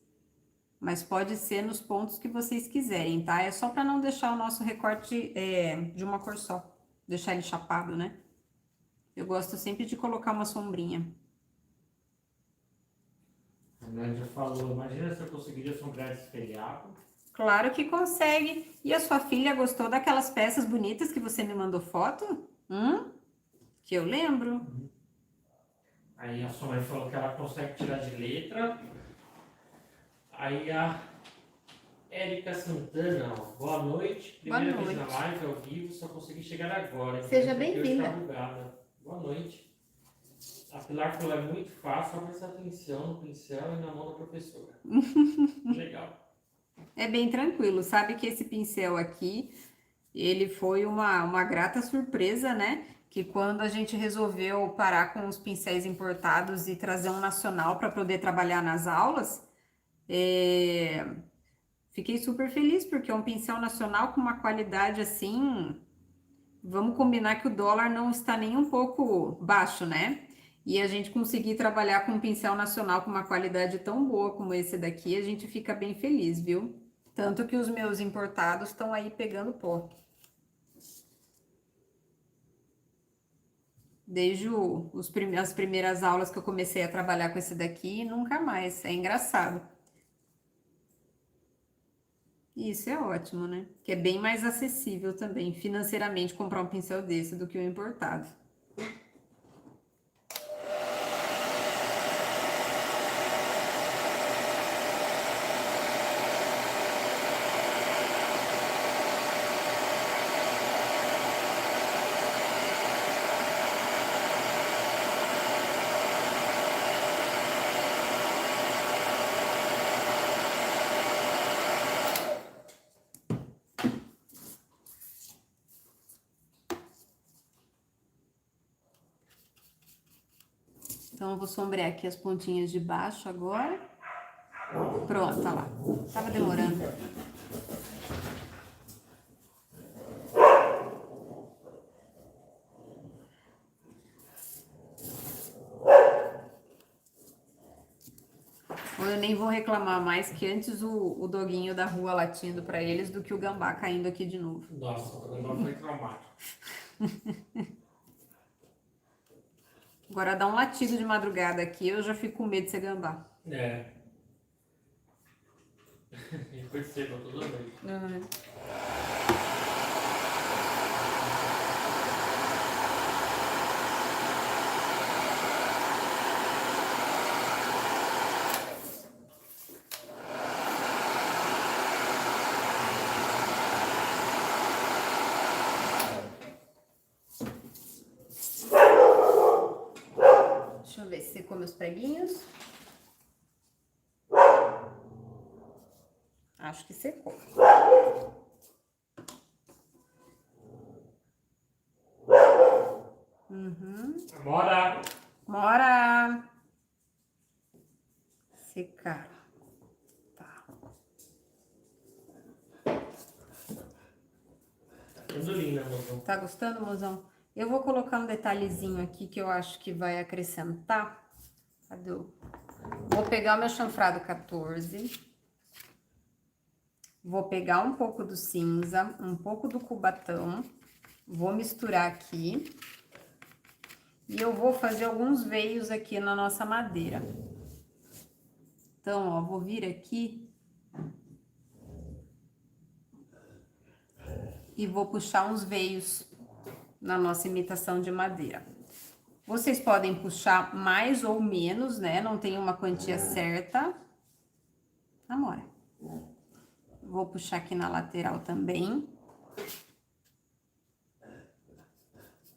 Mas pode ser nos pontos que vocês quiserem, tá? É só para não deixar o nosso recorte de uma cor só. Deixar ele chapado, né? Eu gosto sempre de colocar uma sombrinha.
A Nádia falou, imagina se eu conseguiria sombrear esse telhado.
Claro que consegue. E a sua filha gostou daquelas peças bonitas que você me mandou foto? Que eu lembro.
Aí a sua mãe falou que ela consegue tirar de letra. Aí a Érica Santana, ó, boa noite. Primeira vez na live ao vivo, só consegui chegar agora.
Seja bem-vinda.
Boa noite. A Pilar falou, é muito fácil, só prestar atenção no pincel e na mão da professora. Legal.
É bem tranquilo, sabe que esse pincel aqui, ele foi uma grata surpresa, né? Que quando a gente resolveu parar com os pincéis importados e trazer um nacional para poder trabalhar nas aulas, fiquei super feliz, porque é um pincel nacional com uma qualidade assim, vamos combinar que o dólar não está nem um pouco baixo, né? E a gente conseguir trabalhar com um pincel nacional com uma qualidade tão boa como esse daqui, a gente fica bem feliz, viu? Tanto que os meus importados estão aí pegando pó. Desde as primeiras aulas que eu comecei a trabalhar com esse daqui, nunca mais. É engraçado. Isso é ótimo, né? Que é bem mais acessível também, financeiramente, comprar um pincel desse do que o importado. Então, eu vou sombrear aqui as pontinhas de baixo agora. Pronto, tá lá. Tava demorando. Eu nem vou reclamar mais que antes o doguinho da rua latindo pra eles do que o gambá caindo aqui de novo.
Nossa, o gambá foi traumático.
Agora dá um latido de madrugada aqui, eu já fico com medo de ser gambá.
É. Eu percebo toda vez.
Uhum. Deixa eu ver se secou meus preguinhos. Acho que secou. Uhum. Bora! Secar. Tá.
Ficando linda, mozão.
Tá gostando, mozão? Eu vou colocar um detalhezinho aqui que eu acho que vai acrescentar. Cadê? Vou pegar o meu chanfrado 14. Vou pegar um pouco do cinza, um pouco do cubatão. Vou misturar aqui. E eu vou fazer alguns veios aqui na nossa madeira. Então, ó, vou vir aqui. E vou puxar uns veios na nossa imitação de madeira. Vocês podem puxar mais ou menos, né? Não tem uma quantia certa. Amora. Vou puxar aqui na lateral também.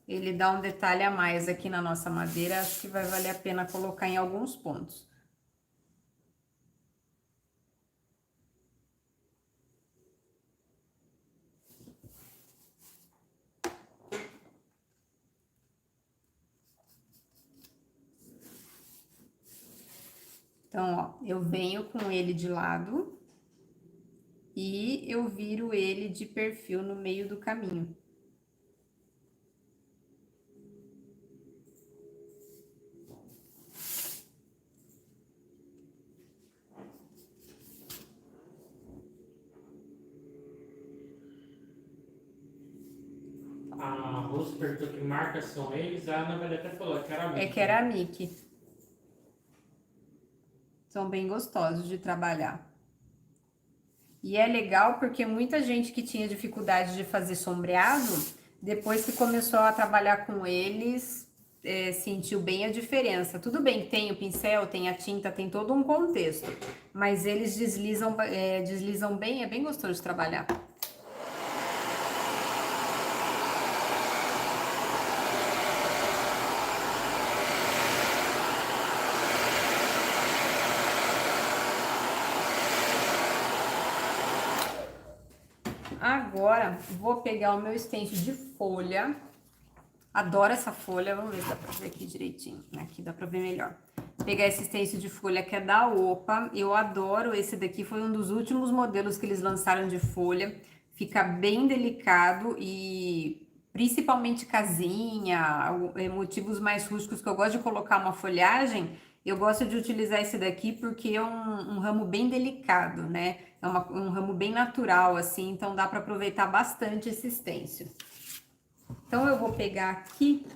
Ele dá um detalhe a mais aqui na nossa madeira, acho que vai valer a pena colocar em alguns pontos. Então, ó, eu venho com ele de lado e eu viro ele de perfil no meio do caminho.
A Rose perguntou que marcas são eles, a Ana Maria até falou que era
É ceramic. São bem gostosos de trabalhar. E é legal porque muita gente que tinha dificuldade de fazer sombreado, depois que começou a trabalhar com eles, sentiu bem a diferença. Tudo bem que tem o pincel, tem a tinta, tem todo um contexto, mas eles deslizam bem, é bem gostoso de trabalhar. Agora, vou pegar o meu stencil de folha. Adoro essa folha. Vamos ver se dá pra ver aqui direitinho. Aqui dá pra ver melhor. Vou pegar esse stencil de folha que é da Opa. Eu adoro esse daqui. Foi um dos últimos modelos que eles lançaram de folha. Fica bem delicado e principalmente casinha, motivos mais rústicos que eu gosto de colocar uma folhagem. Eu gosto de utilizar esse daqui porque é um ramo bem delicado, né? É um ramo bem natural, assim, então dá para aproveitar bastante esse stencil. Então, eu vou pegar aqui,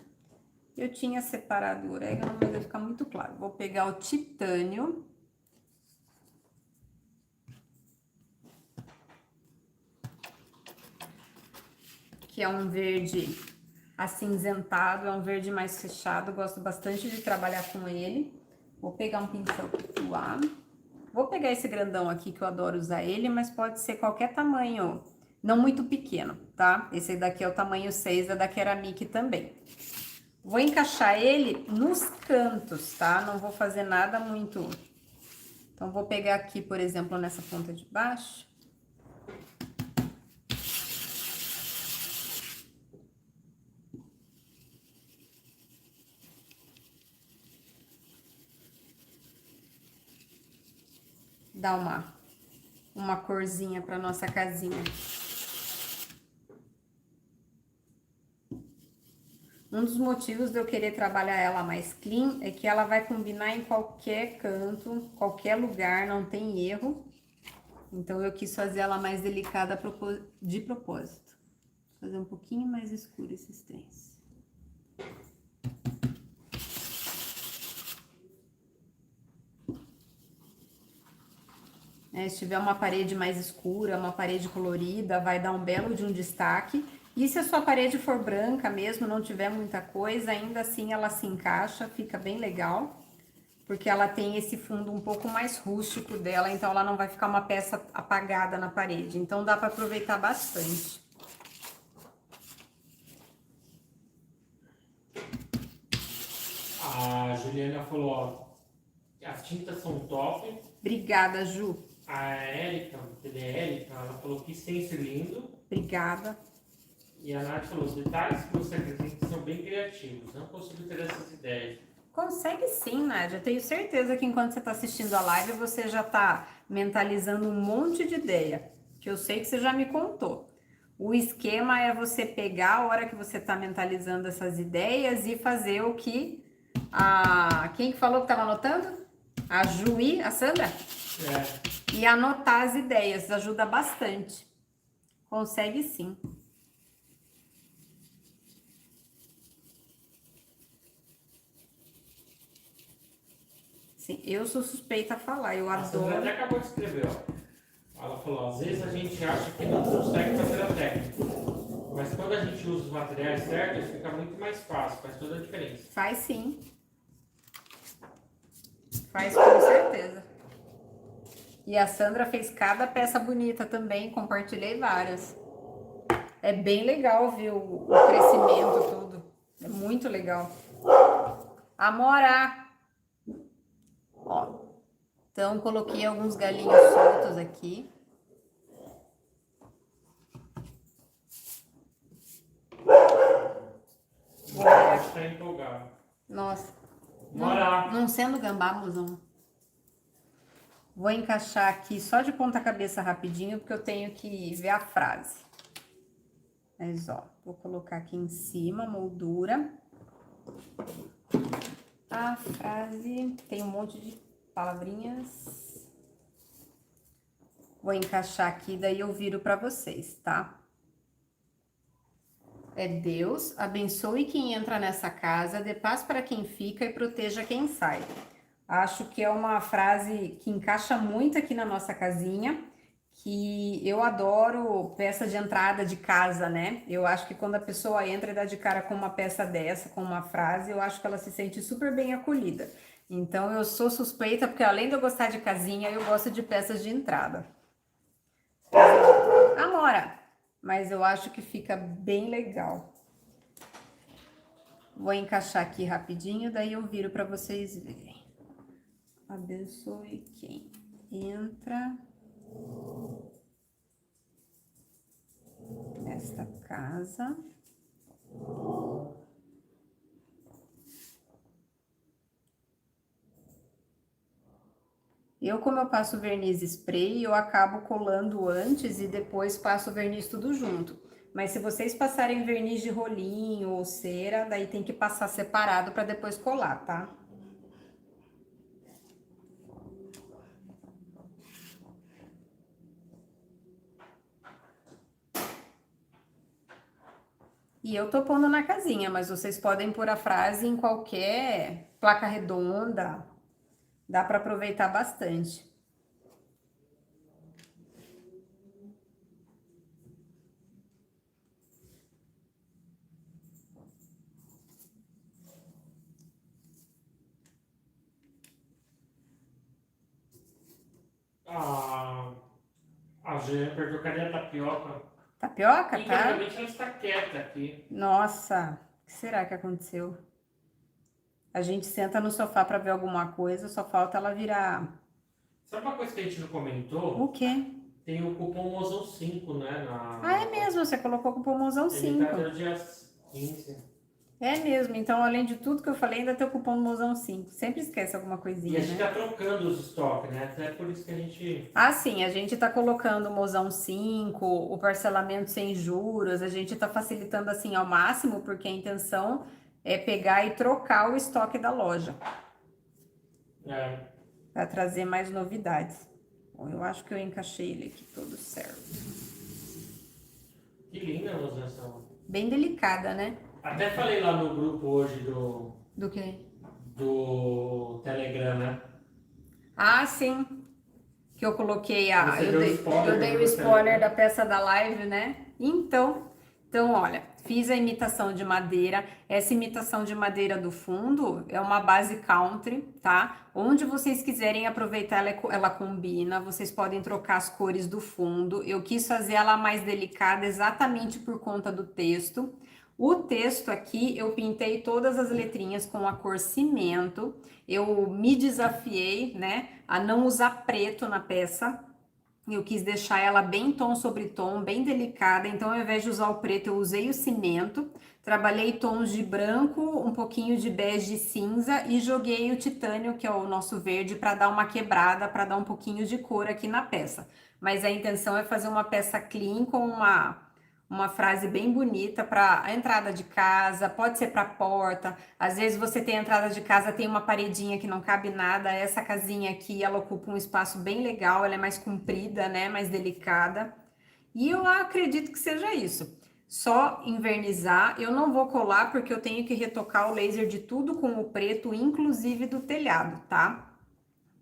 eu tinha separado o orégano, mas vai ficar muito claro. Vou pegar o titânio. Que é um verde acinzentado, é um verde mais fechado, gosto bastante de trabalhar com ele. Vou pegar um pincel Picuá. Vou pegar esse grandão aqui que eu adoro usar ele, mas pode ser qualquer tamanho, não muito pequeno, tá? Esse daqui é o tamanho 6, é da Ceramic também. Vou encaixar ele nos cantos, tá? Não vou fazer nada muito... Então, vou pegar aqui, por exemplo, nessa ponta de baixo. dar uma corzinha para nossa casinha. Um dos motivos de eu querer trabalhar ela mais clean é que ela vai combinar em qualquer canto, qualquer lugar, não tem erro. Então eu quis fazer ela mais delicada de propósito. Vou fazer um pouquinho mais escuro esses trens. Se tiver uma parede mais escura, uma parede colorida, vai dar um belo de um destaque. E se a sua parede for branca mesmo, não tiver muita coisa, ainda assim ela se encaixa, fica bem legal. Porque ela tem esse fundo um pouco mais rústico dela, então ela não vai ficar uma peça apagada na parede. Então dá para aproveitar bastante.
A Juliana falou, ó, as tintas são top.
Obrigada, Ju.
A Érica, ela falou que stencil lindo.
Obrigada.
E a Nath falou, os detalhes que você acrescenta são bem criativos, não consigo ter essas ideias.
Consegue sim, Nádia. Eu tenho certeza que enquanto você está assistindo a live, você já está mentalizando um monte de ideia, que eu sei que você já me contou. O esquema é você pegar a hora que você está mentalizando essas ideias e fazer o que quem que falou que estava anotando? A Juí, a Sandra? E anotar as ideias, ajuda bastante. Consegue sim. Sim, eu sou suspeita a falar, eu adoro.
A Sandra até acabou de escrever, ó. Ela falou, às vezes a gente acha que não consegue fazer a técnica, mas quando a gente usa os materiais certos, fica muito mais fácil, faz toda a diferença.
Faz sim. Faz com certeza. E a Sandra fez cada peça bonita também, compartilhei várias. É bem legal ver o crescimento tudo. É muito legal. Amora! Ó, então coloquei alguns galinhos soltos aqui.
Tá empolgado.
Nossa.
Bora.
Não sendo gambá, mozão. Vou encaixar aqui só de ponta cabeça rapidinho, porque eu tenho que ver a frase. Mas, ó, vou colocar aqui em cima a moldura. A frase tem um monte de palavrinhas. Vou encaixar aqui, daí eu viro para vocês, tá? É Deus, abençoe quem entra nessa casa, dê paz para quem fica e proteja quem sai. Acho que é uma frase que encaixa muito aqui na nossa casinha, que eu adoro peça de entrada de casa, né? Eu acho que quando a pessoa entra e dá de cara com uma peça dessa, com uma frase, eu acho que ela se sente super bem acolhida. Então eu sou suspeita, porque além de eu gostar de casinha, eu gosto de peças de entrada. Amora! Mas eu acho que fica bem legal. Vou encaixar aqui rapidinho, daí eu viro para vocês verem. Abençoe quem entra nesta casa. Como eu passo verniz spray, eu acabo colando antes e depois passo o verniz tudo junto. Mas se vocês passarem verniz de rolinho ou cera, daí tem que passar separado para depois colar, tá? E eu tô pondo na casinha, mas vocês podem pôr a frase em qualquer placa redonda. Dá para aproveitar bastante.
A Jean perguntou, cadê a tapioca?
Tapioca, tá?
Incrivelmente ela está quieta aqui.
Nossa, o que será que aconteceu? A gente senta no sofá para ver alguma coisa, só falta ela virar...
Sabe uma coisa que a gente não comentou?
O quê?
Tem o cupom Mozão 5, né?
É mesmo, você colocou com o pulmãozão 5.
Ele tá até o dia 15.
É mesmo, então além de tudo que eu falei, ainda tem o cupom do Mozão 5. Sempre esquece alguma
E
coisinha,
a gente
né?
tá trocando os estoques, né? Até por isso que a gente.
Ah, sim, a gente tá colocando o Mozão 5, o parcelamento sem juros, a gente tá facilitando assim ao máximo, porque a intenção é pegar e trocar o estoque da loja,
É,
para trazer mais novidades. Bom, eu acho que eu encaixei ele aqui todo certo.
que linda a ilustração.
Bem delicada, né?
Até falei lá no grupo hoje
Do que?
do Telegram, né?
Ah, sim, que eu coloquei
Você deu
eu
spoiler no
dei o
grupo do
spoiler da
Telegram.
peça da live, né? Então, olha, fiz a imitação de madeira. Essa imitação de madeira do fundo é uma base country, tá? Onde vocês quiserem aproveitar, ela combina. Vocês podem trocar as cores do fundo. Eu quis fazer ela mais delicada exatamente por conta do texto. O texto aqui, eu pintei todas as letrinhas com a cor cimento. Eu me desafiei, né, a não usar preto na peça. Eu quis deixar ela bem tom sobre tom, bem delicada. Então, ao invés de usar o preto, eu usei o cimento. Trabalhei tons de branco, um pouquinho de bege e cinza e joguei o titânio, que é o nosso verde, para dar uma quebrada, para dar um pouquinho de cor aqui na peça. Mas a intenção é fazer uma peça clean com uma frase bem bonita para a entrada de casa, pode ser para a porta. Às vezes você tem a entrada de casa, tem uma paredinha que não cabe nada. Essa casinha aqui, ela ocupa um espaço bem legal, ela é mais comprida, né, mais delicada. E eu acredito que seja isso. Só invernizar, eu não vou colar porque eu tenho que retocar o laser de tudo com o preto, inclusive do telhado, tá?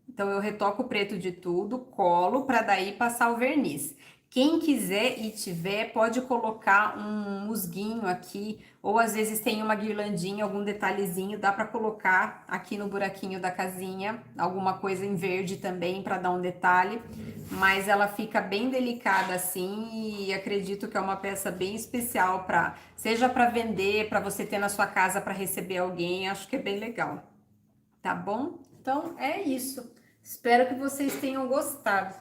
Então eu retoco o preto de tudo, colo para daí passar o verniz. Quem quiser e tiver, pode colocar um musguinho aqui, ou às vezes tem uma guirlandinha, algum detalhezinho, dá para colocar aqui no buraquinho da casinha, alguma coisa em verde também para dar um detalhe, mas ela fica bem delicada assim e acredito que é uma peça bem especial para, seja para vender, para você ter na sua casa para receber alguém, acho que é bem legal. Tá bom? Então é isso. Espero que vocês tenham gostado.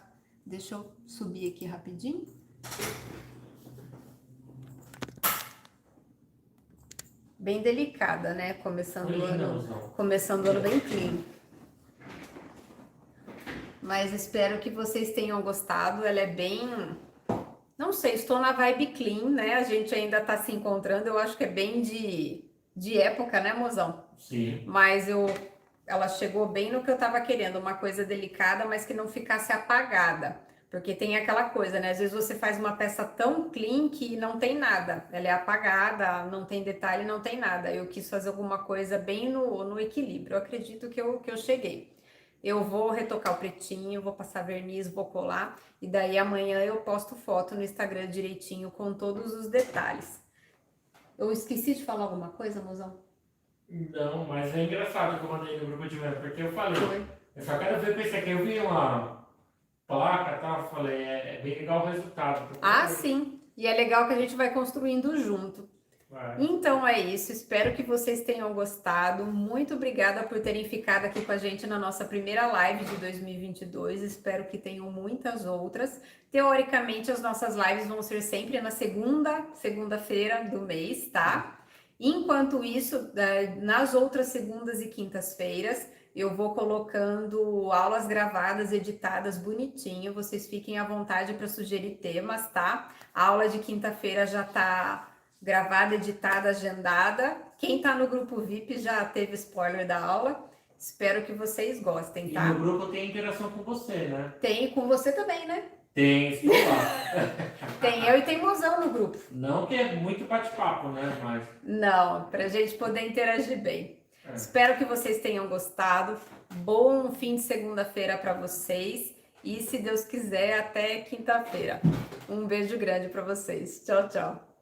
Deixa eu subir aqui rapidinho. Bem delicada, né?
Foi linda a ilusão.
Começando o ano bem clean. Mas espero que vocês tenham gostado. Ela é bem, não sei, estou na vibe clean, né? A gente ainda tá se encontrando. Eu acho que é bem de época, né, mozão?
Sim.
Mas ela chegou bem no que eu tava querendo, uma coisa delicada, mas que não ficasse apagada. Porque tem aquela coisa, né? Às vezes você faz uma peça tão clean que não tem nada. Ela é apagada, não tem detalhe, não tem nada. Eu quis fazer alguma coisa bem no equilíbrio. Eu acredito que eu cheguei. Eu vou retocar o pretinho, vou passar verniz, vou colar. E daí amanhã eu posto foto no Instagram direitinho com todos os detalhes. Eu esqueci de falar alguma coisa, mozão?
Não, mas é engraçado que eu mandei no grupo de venda, porque eu falei,
Foi.
eu só quero ver esse aqui. Eu vi uma placa e tal, falei, é bem legal o resultado.
Ah, sim. E é legal que a gente vai construindo junto.
Vai.
Então é isso. Espero que vocês tenham gostado. Muito obrigada por terem ficado aqui com a gente na nossa primeira live de 2022. Espero que tenham muitas outras. Teoricamente, as nossas lives vão ser sempre na segunda-feira do mês, tá? Enquanto isso, nas outras segundas e quintas-feiras, eu vou colocando aulas gravadas, editadas bonitinho. Vocês fiquem à vontade para sugerir temas, tá? A aula de quinta-feira já tá gravada, editada, agendada. Quem tá no grupo VIP já teve spoiler da aula. Espero que vocês gostem,
E
tá?
no grupo tem interação com você, né?
Tem com você também, né?
Tem, estou lá.
Tem eu e tem mozão no grupo.
Não que é muito bate-papo, né? Mas
Não, pra gente poder interagir bem. Espero que vocês tenham gostado. Bom fim de segunda-feira para vocês. E se Deus quiser, até quinta-feira. Um beijo grande para vocês. Tchau, tchau.